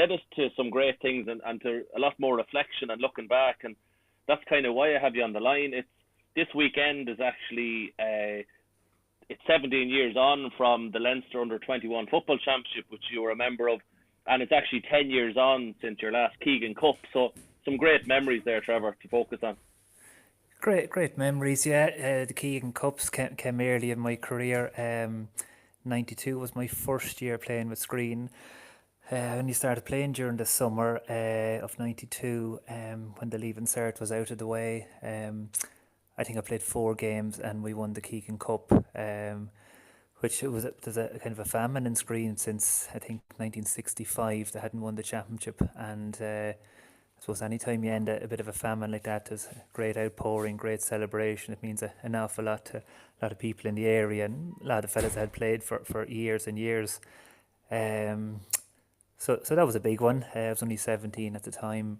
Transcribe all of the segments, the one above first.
led us to some great things and to a lot more reflection and looking back, and that's kind of why I have you on the line. This weekend is actually it's 17 years on from the Leinster Under-21 Football Championship, which you were a member of, and it's actually 10 years on since your last Keegan Cup. So some great memories there, Trevor, to focus on. Great memories, yeah. The Keegan Cups came early in my career. 92 was my first year playing with Skryne. When you started playing during the summer of 92, when the leaving cert was out of the way, I think I played 4 games and we won the Keegan Cup, which there's a kind of a famine in Skryne since I think 1965. They hadn't won the championship, and I suppose anytime you end a bit of a famine like that, there's great outpouring, great celebration. It means an awful lot to a lot of people in the area, and a lot of fellas had played for years and years. So that was a big one. I was only 17 at the time.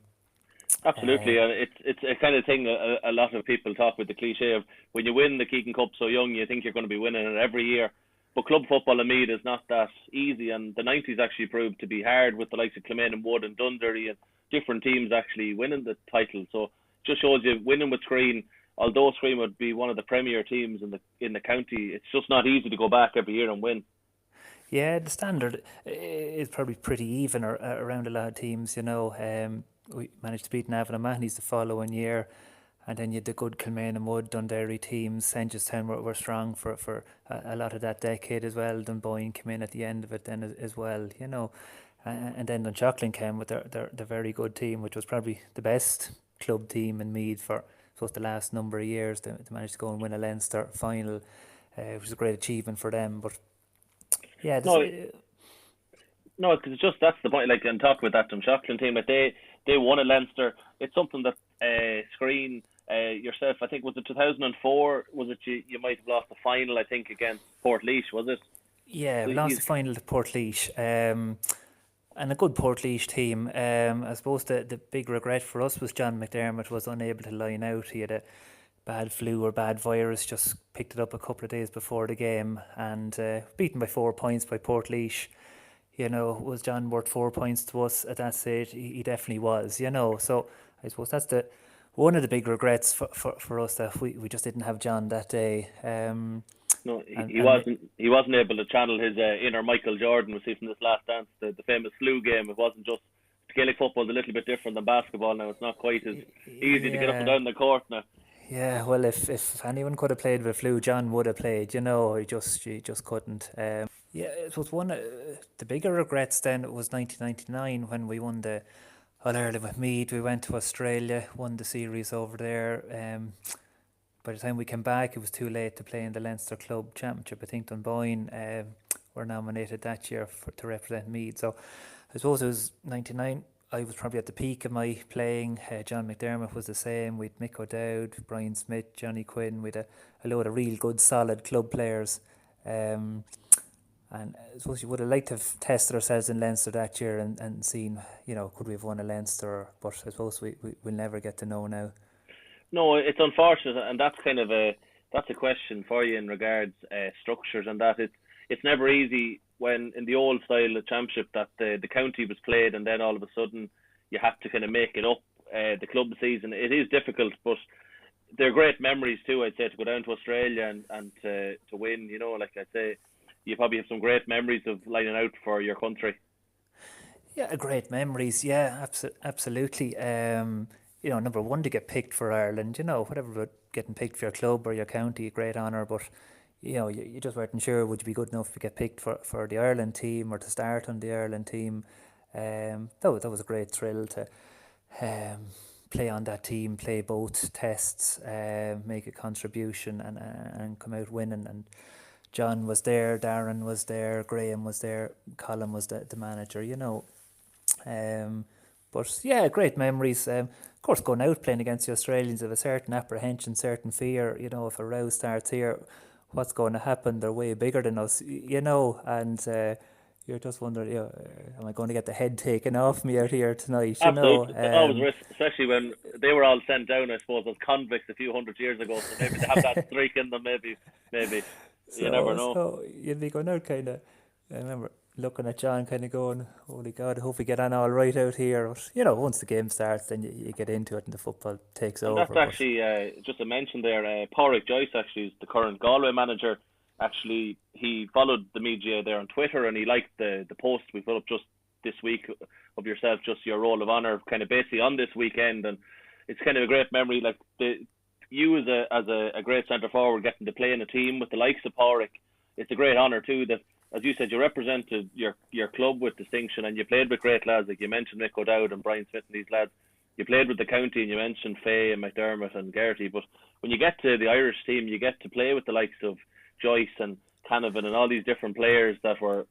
Absolutely, and it's a kind of thing a lot of people talk with, the cliche of when you win the Keegan Cup so young, you think you're going to be winning it every year. But club football in Meath is not that easy, and the 90s actually proved to be hard with the likes of Clement and Wood and Dundee and different teams actually winning the title. So just shows you, winning with Skryne, although Skryne would be one of the premier teams in the county, it's just not easy to go back every year and win. Yeah, the standard is probably pretty even around a lot of teams, you know. We managed to beat Navan and Mahoney's the following year, and then you had the good Kilmaine and Wood, Dundee teams. Sengestown were strong for a lot of that decade as well. Dunboyne came in at the end of it then as well, you know. And then Dunshaughlin came with their very good team, which was probably the best club team in Meath for the last number of years. They managed to go and win a Leinster final, which was a great achievement for them. But yeah, no, because it's just, that's the point. Like, and talk with that Dunshaughlin team, like they won a Leinster. It's something that Skryne, yourself, I think, was it 2004? Was it you might have lost the final? I think against Portlaoise, was it? Yeah, we lost the final to Portlaoise. And a good Portlaoise team. I suppose the big regret for us was John McDermott was unable to line out. He had a bad flu or bad virus, just picked it up a couple of days before the game, and beaten by 4 points by Portlaoise. You know, was John worth 4 points to us at that stage? He definitely was, you know. So I suppose that's one of the big regrets for us, that we just didn't have John that day. No, he wasn't able to channel his inner Michael Jordan. We see from this last dance, the famous flu game. It wasn't just, Gaelic football is a little bit different than basketball now. It's not quite as easy to get up and down the court now. Yeah, well, if anyone could have played with flu, John would have played. You know, he just couldn't. Yeah, it was one of the bigger regrets. Then it was 1999 when we won the All Ireland with Meath. We went to Australia, won the series over there. By the time we came back, it was too late to play in the Leinster Club Championship. I think Dunboyne were nominated that year to represent Meath. So I suppose it was 99. I was probably at the peak of my playing. John McDermott was the same. We'd Mick O'Dowd, Brian Smyth, Johnny Quinn. We'd a load of real good, solid club players. And I suppose you would have liked to have tested ourselves in Leinster that year and seen, you know, could we have won a Leinster? But I suppose we'll never get to know now. No, it's unfortunate, and that's kind of a question for you in regards structures, and that it's never easy when in the old style of championship that the county was played and then all of a sudden you have to kind of make it up the club season. It is difficult, but they're great memories too, I'd say, to go down to Australia and to win. You know, like I say, you probably have some great memories of lining out for your country. Yeah, great memories. Yeah, absolutely. You know, number one, to get picked for Ireland, you know, whatever about getting picked for your club or your county, a great honour, but you know, you just weren't sure would you be good enough to get picked for the Ireland team or to start on the Ireland team. That was a great thrill to play on that team, play both tests, make a contribution and come out winning. And John was there, Darren was there, Graham was there, Colm was the manager, you know. But yeah, great memories. Of course, going out playing against the Australians, have a certain apprehension, certain fear. You know, if a row starts here, what's going to happen? They're way bigger than us, you know, and you're just wondering, you know, am I going to get the head taken off me out here tonight? Absolutely. You know, always risk, especially when they were all sent down, I suppose, as convicts a few hundred years ago. So maybe they have that streak in them. Maybe. You never know. So you'd be going out kind of. I remember looking at John kind of going, holy God, I hope we get on all right out here. But, you know, once the game starts, then you get into it and the football takes And that's over. But actually just a mention there. Pádraic Joyce actually is the current Galway manager. Actually, he followed the media there on Twitter, and he liked the post we put up just this week of yourself, just your role of honour, kind of basically on this weekend. And it's kind of a great memory. Like you as a great centre forward getting to play in a team with the likes of Pádraic, it's a great honour too. That, as you said, you represented your club with distinction, and you played with great lads like you mentioned, Mick O'Dowd and Brian Smyth and these lads. You played with the county, and you mentioned Fay and McDermott and Geraghty. But when you get to the Irish team, you get to play with the likes of Joyce and Canavan and all these different players that were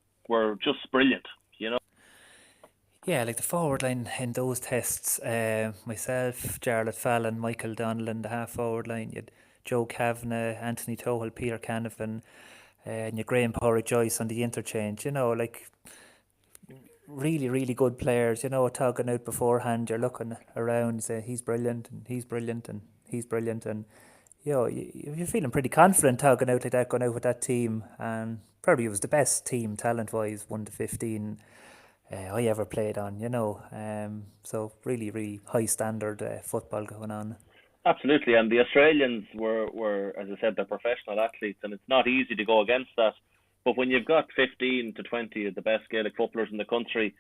just brilliant, you know. yeah, like the forward line in those tests, myself, Jarlath Fallon, Michael Donnellan, the half forward line, you had Joe Kavanagh, Anthony Tohill, Peter Canavan, and you Graham Pádraic Joyce on the interchange, you know, like really, really good players, you know, talking out beforehand, you're looking around, you say, he's brilliant, and he's brilliant, and he's brilliant, and, you know, you're feeling pretty confident talking out like that, going out with that team, and probably it was the best team, talent-wise, 1 to 15, I ever played on, you know, so really, really high standard football going on. Absolutely, and the Australians were, as I said, they're professional athletes, and it's not easy to go against that. But when you've got 15 to 20 of the best Gaelic footballers in the country,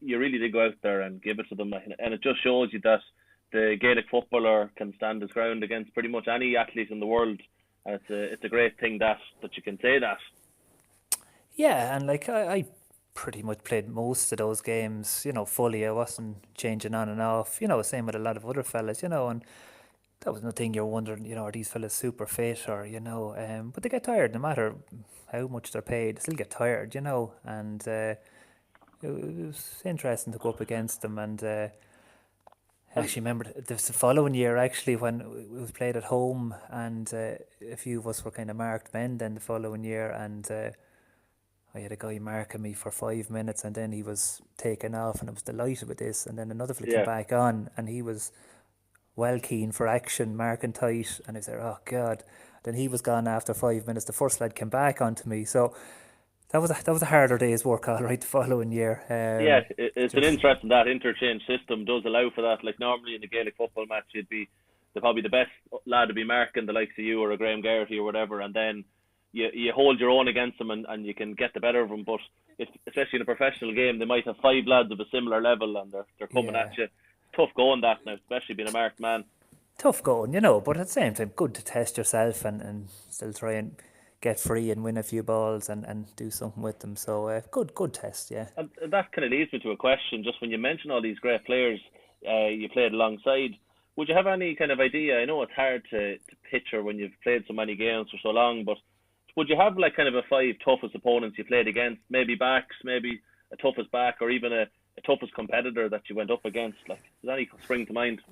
you really did go out there and give it to them. And it just shows you that the Gaelic footballer can stand his ground against pretty much any athlete in the world. And it's a great thing that you can say that. Yeah, and like I pretty much played most of those games, you know, fully. I wasn't changing on and off, you know, same with a lot of other fellas, you know, and that was nothing you're wondering, you know, are these fellas super fit or, you know, but they get tired no matter how much they're paid, they still get tired, you know, and it was interesting to go up against them. And I actually remember the following year actually when it was played at home, and a few of us were kind of marked men then the following year, and I had a guy marking me for 5 minutes, and then he was taken off, and I was delighted with this, and then another fella came Yeah. back on, and he was well keen for action, marking tight, and I said, oh God. Then he was gone after 5 minutes. The first lad came back onto me, so that was a harder day's work, all right, the following year. Yeah, it's an Just interesting that interchange system does allow for that. Like normally in a Gaelic football match, you'd be probably the best lad to be marking the likes of you or a Graham Geraghty or whatever, and then you hold your own against them and you can get the better of them. But especially in a professional game, they might have 5 lads of a similar level and they're coming yeah, at you. It's tough going that now, especially being a marked man. tough going, you know, but at the same time, good to test yourself and still try and get free and win a few balls and do something with them. So good test, yeah. And that kind of leads me to a question. Just when you mention all these great players you played alongside, would you have any kind of idea? I know it's hard to picture when you've played so many games for so long, but would you have like kind of a 5 toughest opponents you played against? Maybe backs, maybe a toughest back, or even a toughest competitor that you went up against? Like, does any spring to mind?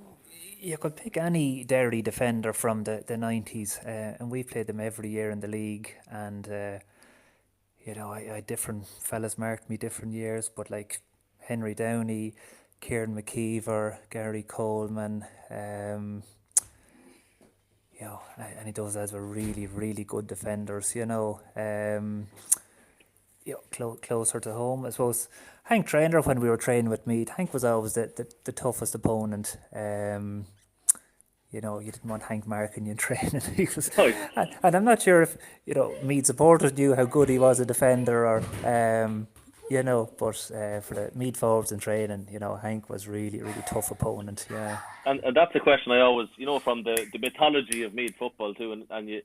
You could pick any Derry defender from the 90s, and we played them every year in the league. And, you know, I different fellas marked me different years, but like Henry Downey, Kieran McKeever, Gary Coleman, you know, any of those lads were really, really good defenders, you know. You know, closer to home, I suppose. Hank Trainer, when we were training with Meath, Hank was always the toughest opponent. You know, you didn't want Hank marking you in training. He was, Right. and I'm not sure if, you know, Meath supporters knew how good he was a defender or, you know, but for the Meath forwards in training, you know, Hank was really, really tough opponent, yeah. And that's a question I always, you know, from the mythology of Meath football too, and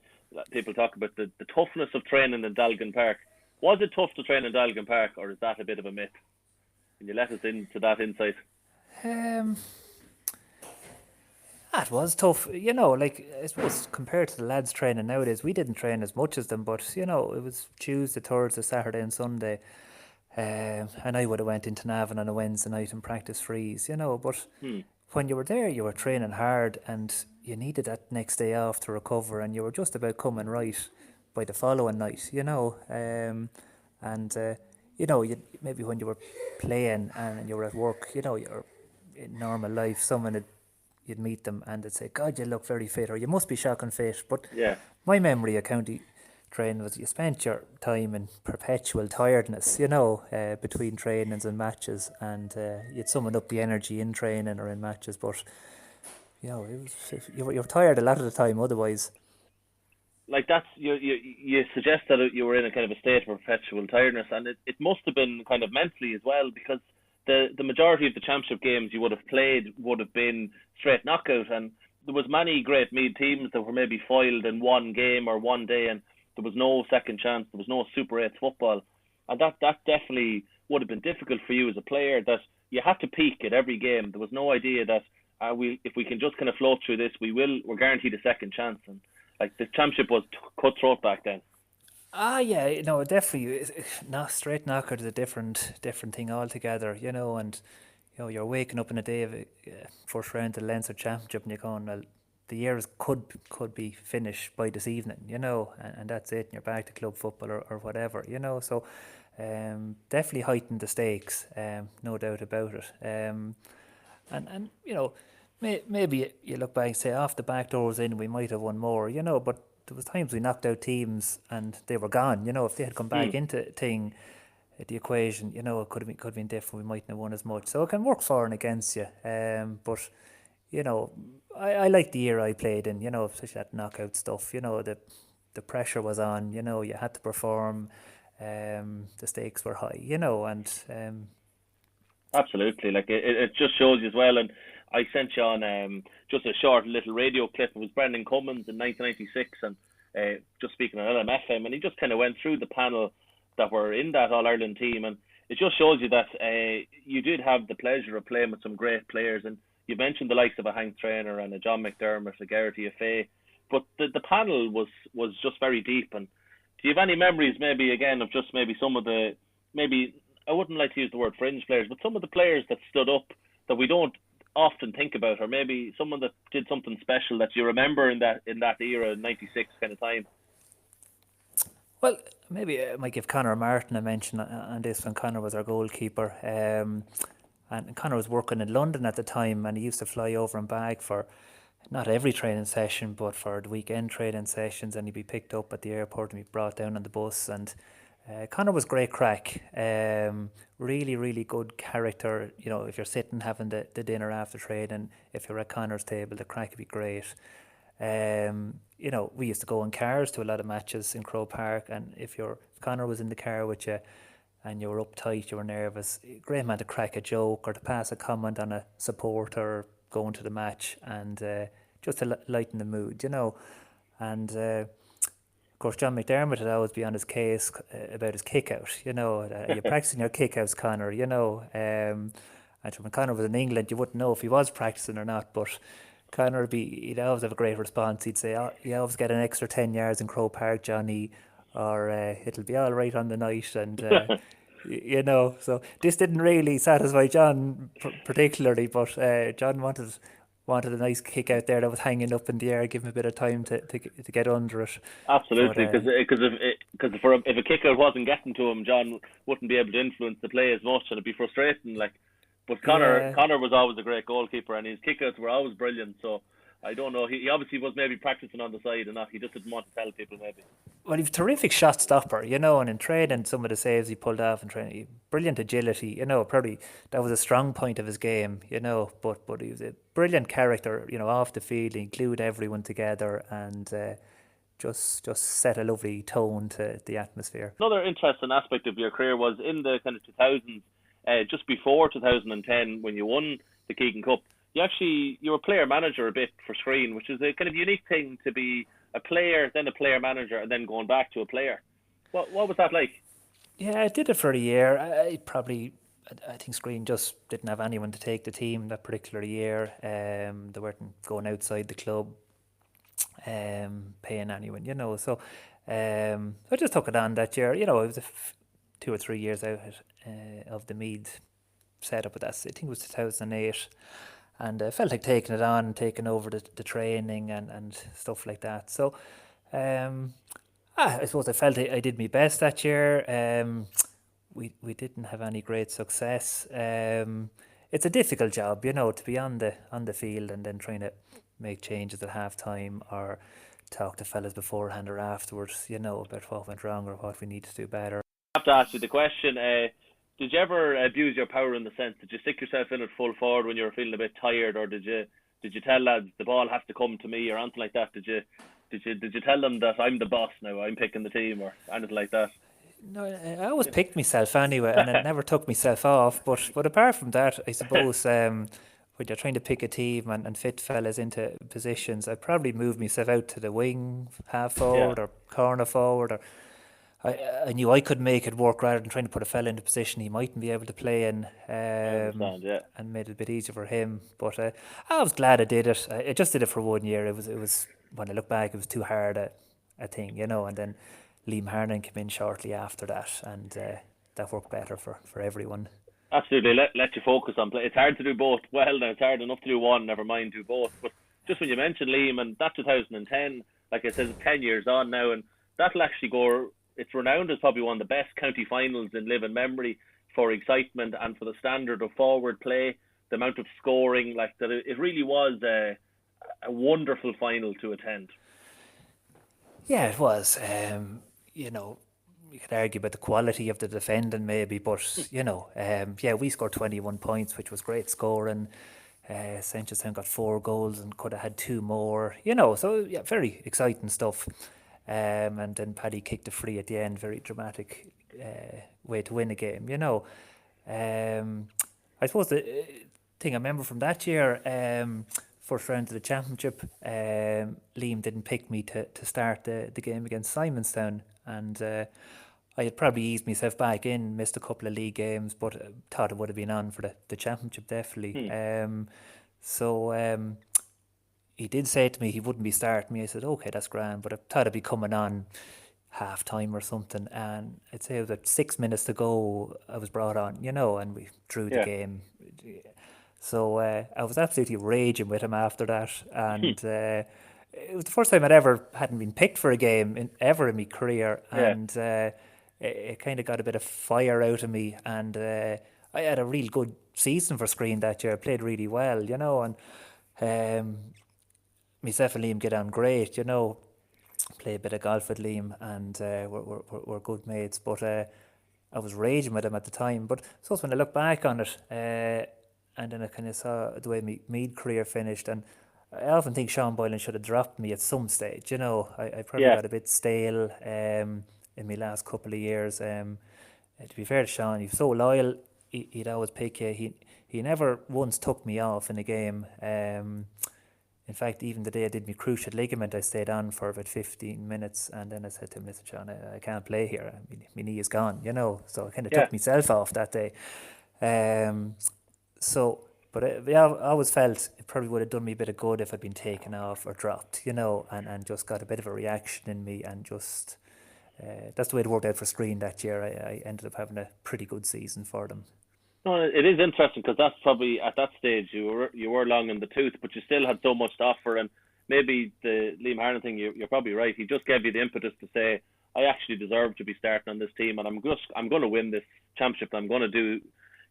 people talk about the toughness of training in Dalgan Park. Was it tough to train in Dalgan Park, or is that a bit of a myth? Can you let us into that insight? Um, that was tough, you know, like, I suppose compared to the lads training nowadays, we didn't train as much as them, but, you know, it was Tuesday, Thursday, Saturday and Sunday, and I would have went into Navan on a Wednesday night and practice freeze, you know, but when you were there, you were training hard and you needed that next day off to recover, and you were just about coming right by the following night, you know, and you know, maybe when you were playing and you were at work, you know, you're in normal life, you'd meet them and they'd say, God, you look very fit, or you must be shocking fit. But Yeah. my memory of county training was you spent your time in perpetual tiredness, between trainings and matches, and you'd summon up the energy in training or in matches, but you were tired a lot of the time otherwise. Like that's you suggest that you were in a kind of a state of perpetual tiredness, and it must have been kind of mentally as well, because the majority of the championship games you would have played would have been straight knockout, and there was many great Meath teams that were maybe foiled in one game or one day, and there was no second chance, there was no Super 8 football, and that definitely would have been difficult for you as a player, that you had to peak at every game. There was no idea that if we can just kind of float through this, we're guaranteed a second chance, and like the championship was cutthroat back then. Yeah, no, definitely. Straight knockout is a different thing altogether, and you're waking up in a day of first round of the Leinster Championship, and you're going, well, the year could be finished by this evening, and that's it, and you're back to club football or whatever, So definitely heightened the stakes, no doubt about it. And maybe you look back and say, off the back doors in, we might have won more, but there was times we knocked out teams and they were gone. If they had come back into the equation, it could have been different. We mightn't have won as much. So it can work for and against you. But I like the year I played in. Especially that knockout stuff. The pressure was on. You had to perform. The stakes were high. And absolutely, like it just shows you as well. And I sent you on just a short little radio clip. It was Brendan Cummins in 1996, and just speaking on LMFM, and he just kind of went through the panel that were in that All Ireland team, and it just shows you that you did have the pleasure of playing with some great players. And you mentioned the likes of a Hank Trainer and a John McDermott, a Geraghty, a Fay, but the panel was just very deep. And do you have any memories, maybe again, of just maybe some of the, maybe I wouldn't like to use the word fringe players, but some of the players that stood up that we don't often think about, or maybe someone that did something special that you remember in that era, 96 kind of time? Well, maybe I might give Conor Martin a mention on this when Conor was our goalkeeper. And Conor was working in London at the time, and he used to fly over and back for not every training session, but for the weekend training sessions, and he'd be picked up at the airport and be brought down on the bus. And Conor was great crack, really, really good character. If you're sitting having the dinner after training, if you're at Conor's table, the crack would be great. We used to go in cars to a lot of matches in Croke Park, and if Conor was in the car with you and you were uptight, you were nervous, great man to crack a joke or to pass a comment on a supporter going to the match, and just to lighten the mood, And of course, John McDermott would always be on his case about his kick out. You're practicing your kick outs, Conor, And when Conor was in England, you wouldn't know if he was practicing or not, but Conor he'd always have a great response. He'd say, "Oh, you always get an extra 10 yards in Croke Park, Johnny, or it'll be all right on the night." And so this didn't really satisfy John particularly, but John wanted a nice kick out there that was hanging up in the air, give him a bit of time to get under it. Absolutely, because if a kick out wasn't getting to him, John wouldn't be able to influence the play as much, and it'd be frustrating. But Conor was always a great goalkeeper, and his kickouts were always brilliant. So I don't know. He obviously was maybe practicing on the side and not. He just didn't want to tell people maybe. Well, he was a terrific shot stopper, and in training, some of the saves he pulled off in training, brilliant agility, probably that was a strong point of his game, but he was a brilliant character, off the field. He glued everyone together and just set a lovely tone to the atmosphere. Another interesting aspect of your career was in the kind of 2000s, just before 2010, when you won the Keegan Cup. You were player manager a bit for Skryne, which is a kind of unique thing, to be a player, then a player manager, and then going back to a player. What was that like? Yeah, I did it for a year. I think Skryne just didn't have anyone to take the team that particular year. They weren't going outside the club, paying anyone, So I just took it on that year. It was 2 or 3 years out of the Meath setup, but I think it was 2008. And I felt like taking it on, taking over the training and stuff like that. So I suppose I felt I did my best that year. We didn't have any great success. It's a difficult job, to be on the field and then trying to make changes at half time or talk to fellas beforehand or afterwards, about what went wrong or what we need to do better. I have to ask you the question, did you ever abuse your power in the sense, did you stick yourself in at full forward when you were feeling a bit tired, or did you tell lads the ball has to come to me or anything like that? Did you tell them that I'm the boss now, I'm picking the team or anything like that? No, I always picked myself anyway, and I never took myself off. But apart from that, I suppose when you're trying to pick a team and fit fellas into positions, I probably moved myself out to the wing, half forward or corner forward, or I knew I could make it work rather than trying to put a fella into a position he mightn't be able to play in, and made it a bit easier for him. But I was glad I did it. I just did it for 1 year. It was when I look back, it was too hard a thing, and then Liam Harnan came in shortly after that, and that worked better for everyone. Absolutely, let you focus on play. It's hard to do both well now. It's hard enough to do one, never mind do both. But just when you mentioned Liam, and that 2010, like I said, 10 years on now, and that'll actually go. It's renowned as probably one of the best county finals in living memory for excitement and for the standard of forward play, the amount of scoring, like that. It really was a wonderful final to attend. Yeah, it was. You could argue about the quality of the defending maybe, but we scored 21 points, which was great scoring. Sanchez got 4 goals and could have had 2 more. So yeah, very exciting stuff. And then Paddy kicked a free at the end, very dramatic way to win a game. I suppose the thing I remember from that year, first round of the championship, Liam didn't pick me to start the game against Simonstown, and I had probably eased myself back in, missed a couple of league games, but thought it would have been on for the championship definitely. He did say to me he wouldn't be starting me. I said, okay, that's grand, but I thought I'd be coming on half time or something, and I'd say about 6 minutes to go I was brought on, and we drew the game. So I was absolutely raging with him after that, and it was the first time I'd ever hadn't been picked for a game ever in my career, and it kind of got a bit of fire out of me, and I had a real good season for Skryne that year. I played really well, and myself and Liam get on great, play a bit of golf with Liam, and we're good mates. But I was raging with him at the time. But I suppose when I look back on it, and then I kind of saw the way my Meath career finished, and I often think Sean Boylan should have dropped me at some stage. I probably got a bit stale in my last couple of years. To be fair to Sean, he was so loyal. He'd always pick you. He never once took me off in a game. In fact, even the day I did my cruciate ligament, I stayed on for about 15 minutes, and then I said to him, listen, Sean, I can't play here. My knee is gone, so I kind of took myself off that day. But I always felt it probably would have done me a bit of good if I'd been taken off or dropped, and just got a bit of a reaction in me, and just that's the way it worked out for Skryne that year. I ended up having a pretty good season for them. No, it is interesting because that's probably at that stage you were long in the tooth, but you still had so much to offer. And maybe the Liam Harnan thing, you're probably right. He just gave you the impetus to say, I actually deserve to be starting on this team, and I'm going to win this championship. And I'm going to do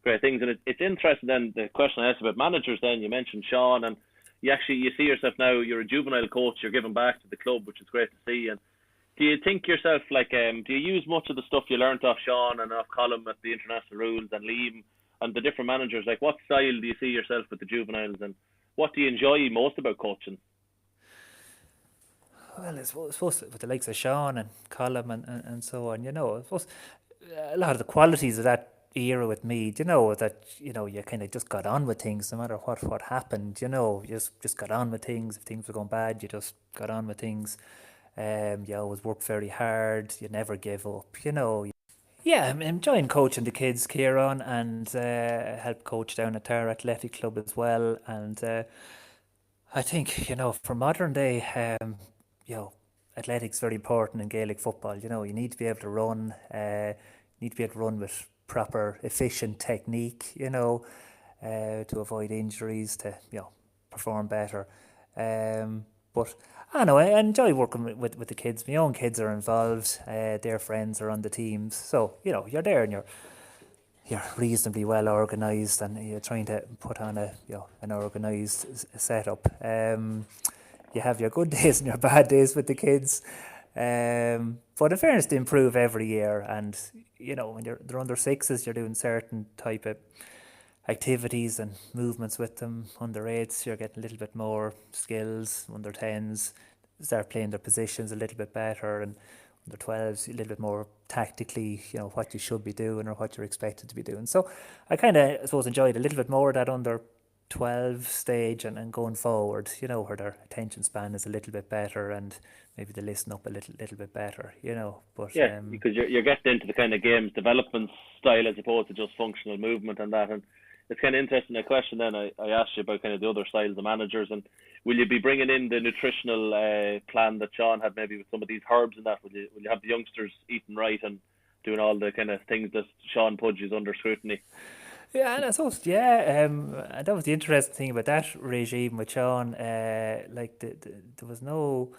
great things. And it's interesting. Then the question I asked about managers. Then you mentioned Sean, and you see yourself now. You're a juvenile coach. You're giving back to the club, which is great to see. And do you think yourself do you use much of the stuff you learnt off Sean and off Colm at the international rules and Liam and the different managers? Like, what style do you see yourself with the juveniles, and what do you enjoy most about coaching? Well, I suppose with the likes of Sean and Colm and so on, I suppose a lot of the qualities of that era with me, that you kind of just got on with things no matter what happened. You just got on with things. If things were going bad, you just got on with things. You always worked very hard. You never gave up. Yeah, I'm enjoying coaching the kids, Kieran, and help coach down at our athletic club as well. And I think, for modern day, athletics is very important in Gaelic football. You need to be able to run, with proper, efficient technique, to avoid injuries, to, perform better. But I know I enjoy working with the kids. My own kids are involved. Their friends are on the teams. So, you're there and you're reasonably well organised, and you're trying to put on an organised setup. you have your good days and your bad days with the kids. But in fairness, they improve every year. And, when they're under sixes, you're doing certain type of activities and movements with them. Under eights, you're getting a little bit more skills. Under tens, start playing their positions a little bit better. And under 12s, a little bit more tactically, what you should be doing or what you're expected to be doing. So I kind of, I suppose, enjoyed a little bit more of that under 12 stage and going forward, where their attention span is a little bit better and maybe they listen up a little bit better, But yeah, because you're getting into the kind of games development style as opposed to just functional movement and that. And it's kind of interesting. A question then I asked you about kind of the other styles of managers, and will you be bringing in the nutritional plan that Sean had maybe with some of these herbs and that? Will you have the youngsters eating right and doing all the kind of things that Sean Pudge under scrutiny? Yeah, and I suppose, and that was the interesting thing about that regime with Sean. There was no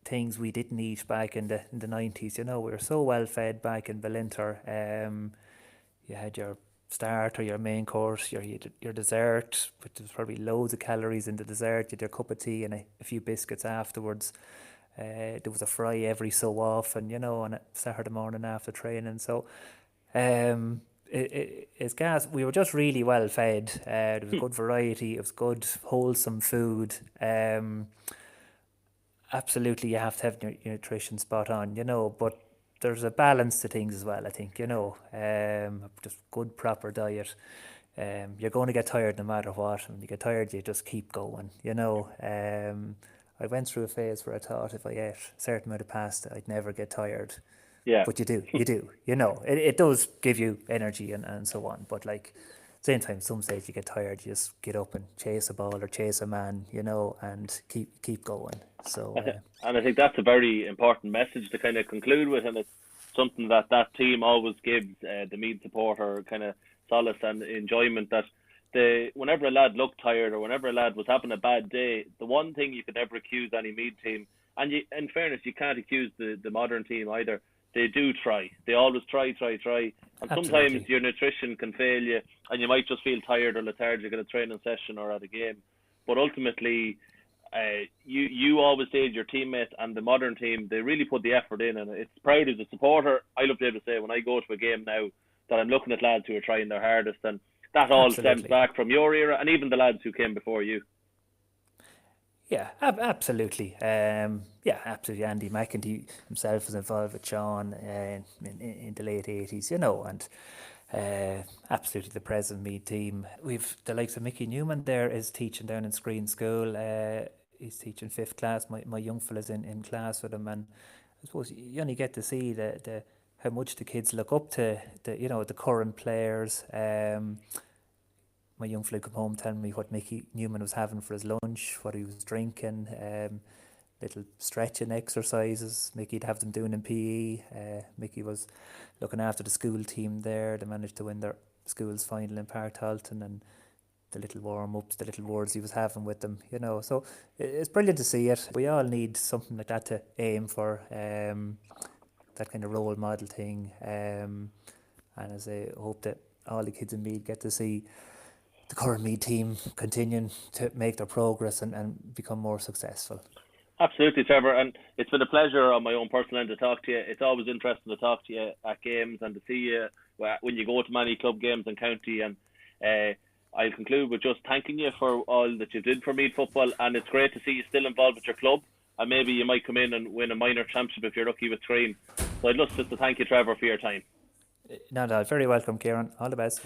things we didn't eat back in the 90s. We were so well fed back in Ballinter. You had your start or your main course, your dessert, but there was probably loads of calories in the dessert. You had your cup of tea and a few biscuits afterwards. There was a fry every so often, on a Saturday morning after training. So it's gas. We were just really well fed. There was good variety. It was good, wholesome food. Absolutely, you have to have your nutrition spot on, but there's a balance to things as well, I think, just good, proper diet. You're going to get tired no matter what. When you get tired, you just keep going, I went through a phase where I thought if I ate a certain amount of pasta, I'd never get tired. Yeah. But you do. It does give you energy and so on. But same time, some stage you get tired, you just get up and chase a ball or chase a man, and keep going. So, and I think that's a very important message to kind of conclude with, and it's something that team always gives the Meath supporter kind of solace and enjoyment, that whenever a lad looked tired or whenever a lad was having a bad day, the one thing you could never accuse any Meath team, and in fairness, you can't accuse the modern team either. They do try. They always try. And absolutely. Sometimes your nutrition can fail you and you might just feel tired or lethargic at a training session or at a game. But ultimately, you always say your teammates and the modern team, they really put the effort in, and it's proud as a supporter. I love to be able to say when I go to a game now that I'm looking at lads who are trying their hardest, and that all stems back from your era and even the lads who came before you. Yeah, absolutely. Absolutely. Andy McEntee himself was involved with Sean in the late 80s, and absolutely the present Meath team. We've the likes of Mickey Newman there is teaching down in Skryne School. He's teaching 5th class. My young fella's in class with him, and I suppose you only get to see the how much the kids look up to the current players. My young fella come home telling me what Mickey Newman was having for his lunch, what he was drinking, little stretching exercises Mickey'd have them doing in PE. Mickey was looking after the school team there. They managed to win their school's final in Park Halton, and the little warm-ups, the little words he was having with them, So it's brilliant to see it. We all need something like that to aim for, that kind of role model thing. And as I hope that all the kids in Meath get to see the current Meath team continuing to make their progress and become more successful. Absolutely, Trevor, and it's been a pleasure on my own personal end to talk to you. It's always interesting to talk to you at games and to see you when you go to many club games in county. And I'll conclude with just thanking you for all that you did for Meath football, and it's great to see you still involved with your club, and maybe you might come in and win a minor championship if you're lucky with Skryne. So I'd love just to thank you, Trevor, for your time. No, very welcome, Kieran. All the best.